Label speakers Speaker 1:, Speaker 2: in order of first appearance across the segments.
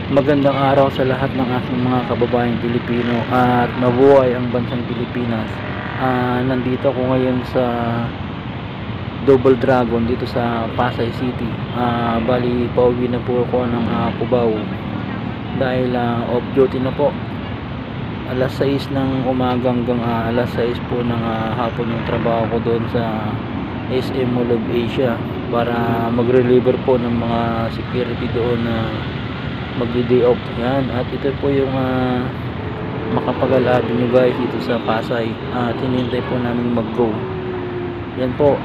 Speaker 1: Magandang araw sa lahat ng aking mga kababayang Pilipino at mabuhay ang bansang Pilipinas. Nandito ako ngayon sa Double Dragon dito sa Pasay City. Bali pauwi na po ako ng Cubao dahil off duty na po. Alas 6 ng umaga hanggang alas 6 po ng hapon yung trabaho ko doon sa SM Mall of Asia para mag-reliever po ng mga security doon na magdi-day off. Yan, at ito po yung Macapagal Avenue guys dito sa Pasay at hinintay po namin mag-go. Yan po,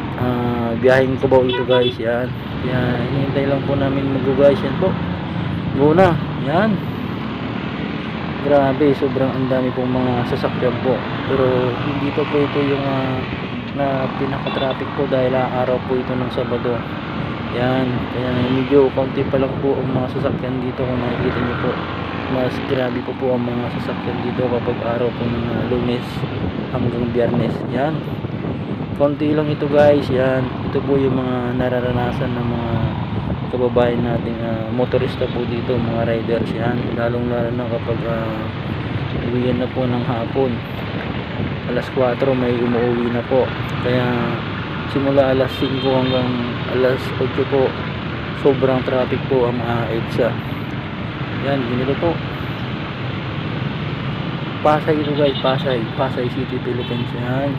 Speaker 1: biyaheng Cubao ito guys. Yan, yan, hinintay lang po namin mag-go guys. Yan po, go na. Yan, grabe, sobrang ang dami pong mga sasakyan po, pero hindi pa po ito yung na pinaka-traffic po dahil araw po ito ng Sabado. Yan, kaya medyo kaunti pa lang po ang mga sasakyan dito. Kung makikita nyo po, mas grabe po ang mga sasakyan dito kapag araw po ng Lunes hanggang Biyernes. Yan, kaunti lang ito guys. Yan, ito po yung mga nararanasan ng mga kababayan nating motorista po dito, mga riders. Yan, lalong lalo na kapag uwian na po ng hapon, alas 4 may umuwi na po, kaya simula alas 5 hanggang alas 8 po sobrang traffic po ang EDSA. Yan, ganito po Pasay ito guys, Pasay City, Philippines. Yan,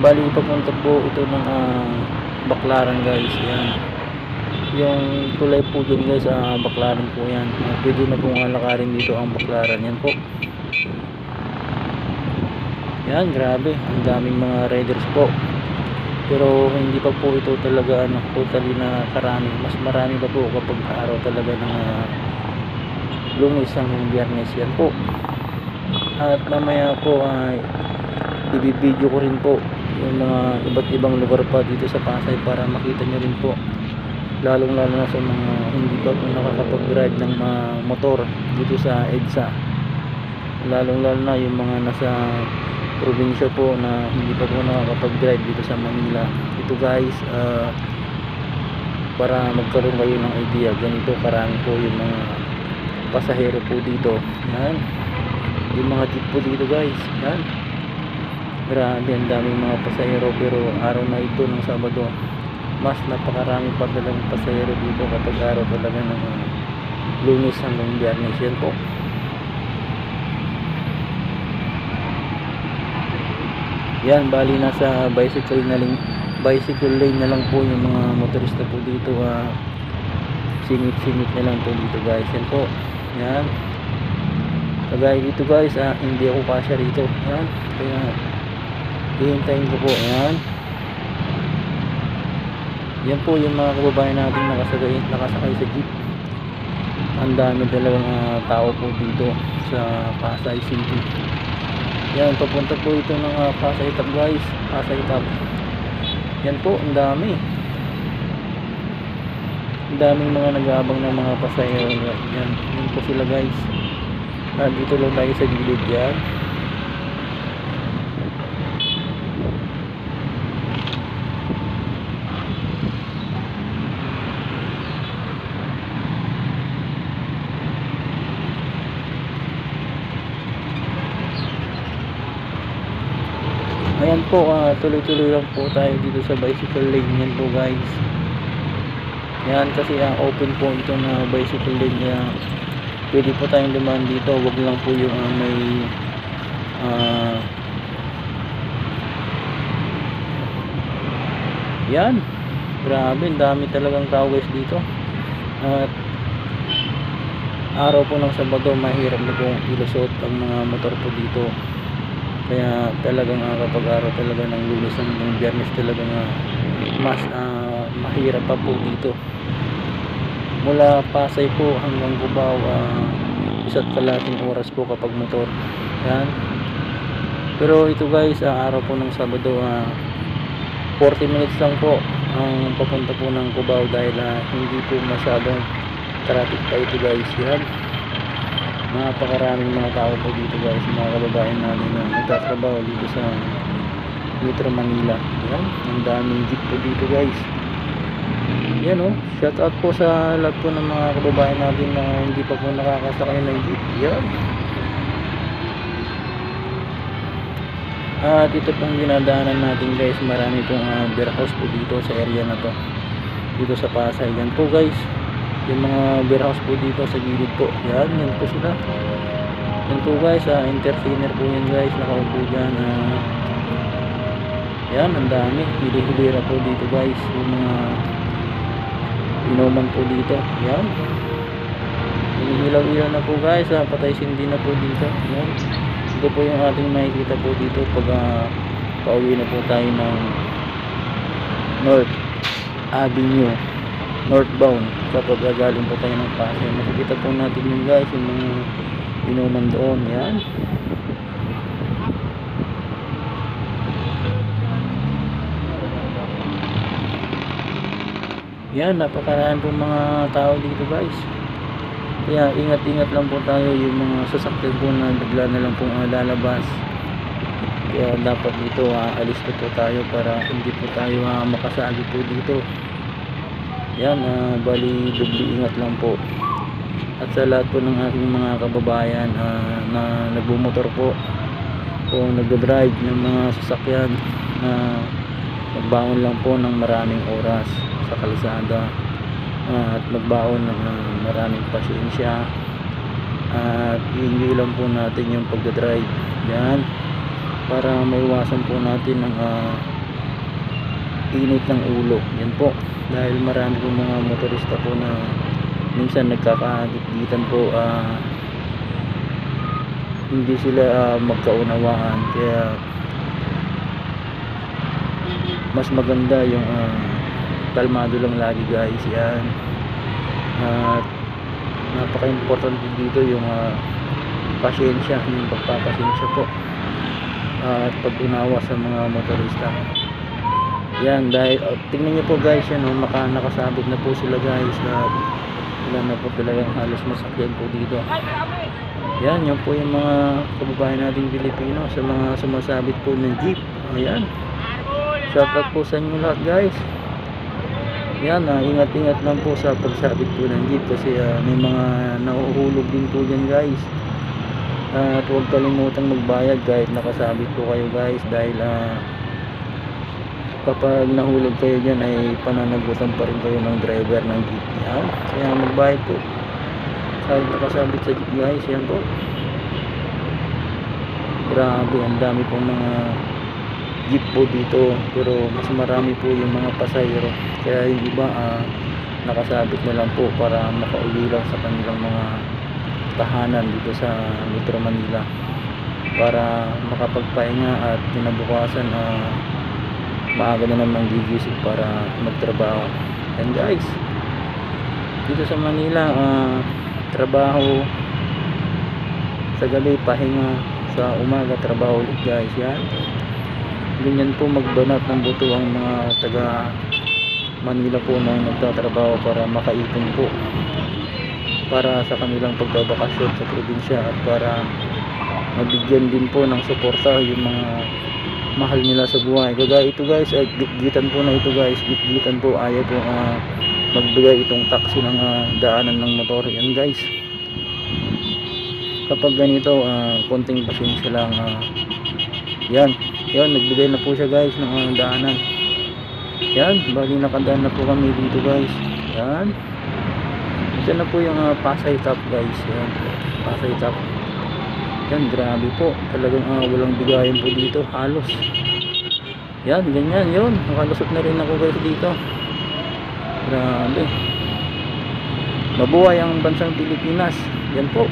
Speaker 1: bali papunta po ito ng Baclaran guys. Yan, yung tulay po dyan guys, Baclaran po yan. Pwede na pong alakarin dito ang Baclaran. Yan po, yan, grabe, ang daming mga riders po, pero hindi pa po ito talaga totally na karami. Mas marami pa po kapag araw talaga ng Lunes hanggang Biyernes. Yan po, at mamaya po ay ibibideo ko rin po yung mga iba't ibang lugar pa dito sa Pasay para makita nyo rin po, lalong lalo na sa mga hindi pa po nakakapag-ride ng motor dito sa EDSA, lalong lalo na yung mga nasa probinsya po na hindi pa po nakakapag-drive dito sa Manila. Ito guys, para magkaroon kayo ng idea, ganito karami po yung mga pasahero po dito. Yan, yung mga jeep po dito guys. Yan, grabe, ang daming mga pasahero, pero araw na ito ng Sabado mas napakarami pa talagang pasahero dito kapag araw talaga ng Lunes hanggang Biyernes. Yan po, yan, bali nasa bicycle lane na lang po yung mga motorista po dito. Singit na lang po dito guys. Yan po, yan, kagaya dito guys, hindi ako kasya rito. Yan, kaya hihintayin ko po. Yan, yan po yung mga kababayan natin nakasakay sa jeep. Ang dami talagang tao po dito sa Pasay City. Yan, papunta po ito ng Pasay Top guys, Pasay Top. Yan po, ang daming mga nag-aabang ng mga pasahero. Yan, yun po sila guys. Dito lang tayo sa gilid. Yan, ayan po, tuloy-tuloy lang po tayo dito sa bicycle lane. Yan po guys, yan, kasi open po ito na bicycle lane niya. Pwede po tayong dumaan dito, wag lang po yung may yan, grabe, ang dami talagang tao guys dito. At araw po ng Sabado mahirap na pong ilusot ang mga motor po dito, kaya talagang kapag araw talaga ng Lunes hanggang Biyernes talagang mas mahirap pa po dito. Mula Pasay po hanggang Cubao, 1.5 oras po kapag motor. Yan, pero ito guys, araw po ng Sabado, 40 minutes lang po ang papunta po ng Cubao dahil hindi po masyadong traffic pa ito guys. Yan, napakaraming mga tao po dito guys, mga kababayan natin na nagtatrabaho dito sa Metro Manila. Yan, ang daming jeep po dito guys. Yan oh, shout out po sa lahat po ng mga kababayan natin na hindi pa po nakakasakay ng jeep. Yan. At ito pong dinadaanan natin guys, marami pong beer house po dito sa area na to, dito sa Pasay. Yan po guys, yung mga beer house po dito sa gilid po. Yan po sila. Yan po guys, entertainer po yan guys, nakaupo dyan. Yan, ang dami, hili-hilira po dito guys, yung mga inuman po dito. Yan, hinihilaw-ilaw na po guys, patay sindi na po dito. Yan, ito po yung ating makikita po dito pag pauwi na po tayo ng North Avenue, northbound, kapag galing po tayo ng Pasay. Makikita po natin yung guys, yung mga inuman doon. Yan, yan, napakaraan po mga tao dito guys, kaya ingat-ingat lang po tayo, yung mga sasakyan po na bigla na lang pong lalabas. Kaya dapat dito alis na po tayo para hindi po tayo makasagi po dito. Yan, bali dubli ingat lang po. At sa lahat po ng aking mga kababayan na nagbumotor po o nagdadrive ng mga sasakyan, na magbaon lang po ng maraming oras sa kalsada, at magbaon ng maraming pasensya, at hindi lang po natin yung pagdadrive. Yan, para maiwasan po natin ang init ng ulo. Yan po, dahil marami po mga motorista po na minsan nagkakagitgitan po, hindi sila magkaunawaan. Kaya mas maganda yung kalmado lang lagi guys. Yan, at napaka-importante dito yung pasensya, yung pagpapasensya po, at pag-unawa sa mga motorista. Yan, dahil tingnan nyo po guys, yan nakasabit na po sila guys, at wala na po talagang halos masakyan po dito. Yan, yun po yung mga kababayan nating Pilipino sa mga sumasabit po ng jeep. Ayan, shout out po sa inyo lahat guys. Yan, ingat-ingat lang po sa pagsabit po ng jeep, kasi may mga nauhulog din po dyan guys. At huwag kalimutang magbayad kahit nakasabit po kayo guys, dahil kapag nahulog kayo dyan ay pananagutan pa rin kayo ng driver ng jeep. Yan, kaya magbayad po kahit nakasabit sa jeep guys. Yan po, grabe, ang dami pong mga jeep po dito, pero mas marami po yung mga pasahero. Kaya yung iba nakasabit na lang po para makauwi lang sa kanilang mga tahanan dito sa Metro Manila, para makapagpahinga at kinabukasan maaga na namang gigising para magtrabaho. And guys, dito sa Manila, trabaho sa gabi, pahinga sa umaga, trabaho ulit guys. Yan, ganyan po magbanat ng buto ang mga taga Manila po na nagtatrabaho para makaipon po para sa kanilang pagbabakasyon sa probinsya, at para mabigyan din po ng suporta yung mga mahal nila sa buhay. Kaya ito guys, ay gitgitan po na ito guys, gitgitan po, ayaw po magbigay itong taxi ng daanan ng motor. Yan guys, kapag ganito konting pasensya lang. Yan, nagbigay na po siya guys ng daanan. Yan, bali nakadaan na po kami dito guys. Yan, ito na po yung Pasay Top guys. Yan, Pasay Top. Yan, grabe po, talagang walang bigayan po dito halos. Yan, ganyan yun, nakalusot na rin ako guys dito. Grabe, mabuhay ang bansang Pilipinas. Yan po.